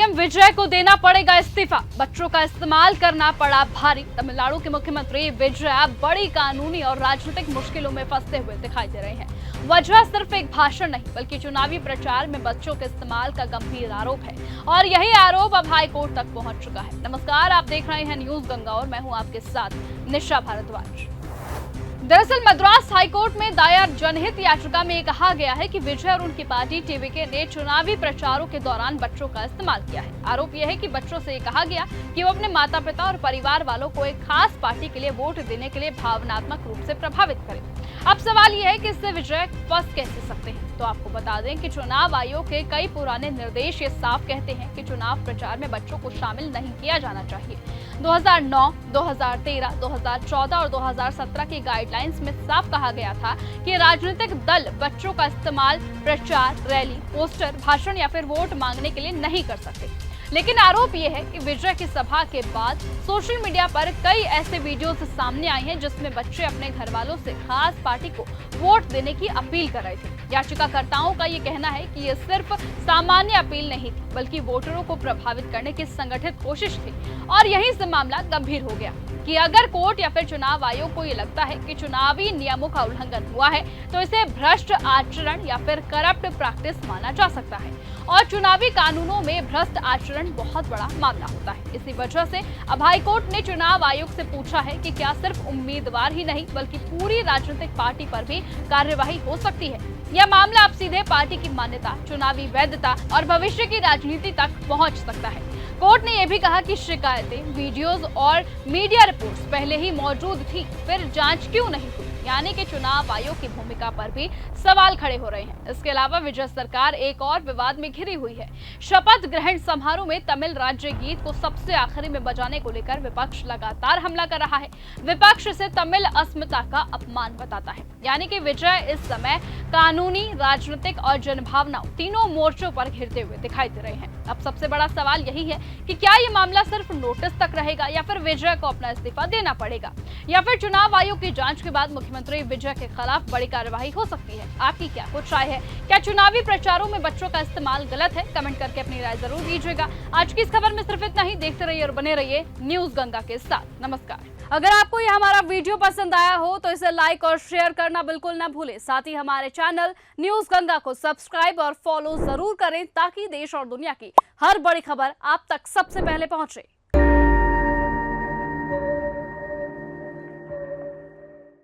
CM विजय को देना पड़ेगा इस्तीफा, बच्चों का इस्तेमाल करना पड़ा भारी। तमिलनाडु के मुख्यमंत्री विजय अब बड़ी कानूनी और राजनीतिक मुश्किलों में फंसते हुए दिखाई दे रहे हैं। वजह सिर्फ एक भाषण नहीं बल्कि चुनावी प्रचार में बच्चों के इस्तेमाल का गंभीर आरोप है और यही आरोप अब हाई कोर्ट तक पहुंच चुका है। नमस्कार, आप देख रहे हैं न्यूज गंगा और मैं हूं आपके साथ निशा भारद्वाज। दरअसल मद्रास हाईकोर्ट में दायर जनहित याचिका में कहा गया है कि विजय और उनकी पार्टी टीवीके ने चुनावी प्रचारों के दौरान बच्चों का इस्तेमाल किया है। आरोप यह है कि बच्चों से कहा गया कि वो अपने माता पिता और परिवार वालों को एक खास पार्टी के लिए वोट देने के लिए भावनात्मक रूप से प्रभावित करें। अब सवाल यह है कि इससे विजय फंस कैसे सकते हैं। तो आपको बता दें कि चुनाव आयोग के कई पुराने निर्देश ये साफ कहते हैं कि चुनाव प्रचार में बच्चों को शामिल नहीं किया जाना चाहिए। 2009, 2013, 2014 और 2017 की गाइडलाइंस में साफ कहा गया था कि राजनीतिक दल बच्चों का इस्तेमाल प्रचार, रैली, पोस्टर, भाषण या फिर वोट मांगने के लिए नहीं कर सकते। लेकिन आरोप यह है कि विजय की सभा के बाद सोशल मीडिया पर कई ऐसे वीडियोस सामने आए हैं जिसमें बच्चे अपने घर वालों से खास पार्टी को वोट देने की अपील कर रहे थे। याचिकाकर्ताओं का ये कहना है कि ये सिर्फ सामान्य अपील नहीं थी बल्कि वोटरों को प्रभावित करने की संगठित कोशिश थी और यहीं से मामला गंभीर हो गया कि अगर कोर्ट या फिर चुनाव आयोग को ये लगता है कि चुनावी नियमों का उल्लंघन हुआ है तो इसे भ्रष्ट आचरण या फिर करप्ट प्रैक्टिस माना जा सकता है और चुनावी कानूनों में भ्रष्ट आचरण बहुत बड़ा मामला होता है। इसी वजह से अब हाईकोर्ट ने चुनाव आयोग से पूछा है कि क्या सिर्फ उम्मीदवार ही नहीं बल्कि पूरी राजनीतिक पार्टी पर भी कार्यवाही हो सकती है। यह मामला अब सीधे पार्टी की मान्यता, चुनावी वैधता और भविष्य की राजनीति तक पहुंच सकता है। कोर्ट ने यह भी कहा कि शिकायतें, वीडियोस और मीडिया रिपोर्ट्स पहले ही मौजूद थी, फिर जांच क्यों नहीं हुई, यानी कि चुनाव आयोग की भूमिका पर भी सवाल खड़े हो रहे हैं। इसके अलावा विजय सरकार एक और विवाद में घिरी हुई है। शपथ ग्रहण समारोह में तमिल राज्य गीत को सबसे आखिरी में बजाने को लेकर विपक्ष लगातार हमला कर रहा है। विपक्ष इसे तमिल अस्मिता का अपमान बताता है, यानी कि विजय इस समय कानूनी, राजनीतिक और जनभावना तीनों मोर्चों पर घिरते हुए दिखाई दे रहे हैं। अब सबसे बड़ा सवाल यही है कि क्या ये मामला सिर्फ नोटिस तक रहेगा या फिर विजय को अपना इस्तीफा देना पड़ेगा या फिर चुनाव आयोग की जांच के बाद मुख्यमंत्री विजय के खिलाफ बड़ी कार्रवाई हो सकती है। आपकी क्या कुछ राय है? क्या चुनावी प्रचारों में बच्चों का इस्तेमाल गलत है? कमेंट करके अपनी राय जरूर दीजिएगा। आज की इस खबर में सिर्फ इतना ही। देखते रहिए और बने रहिए न्यूज गंगा के साथ। नमस्कार। अगर आपको यह हमारा वीडियो पसंद आया हो तो इसे लाइक और शेयर करना बिल्कुल ना भूलें। साथ ही हमारे चैनल न्यूज गंगा को सब्सक्राइब और फॉलो जरूर करें ताकि देश और दुनिया की हर बड़ी खबर आप तक सबसे पहले पहुंचे।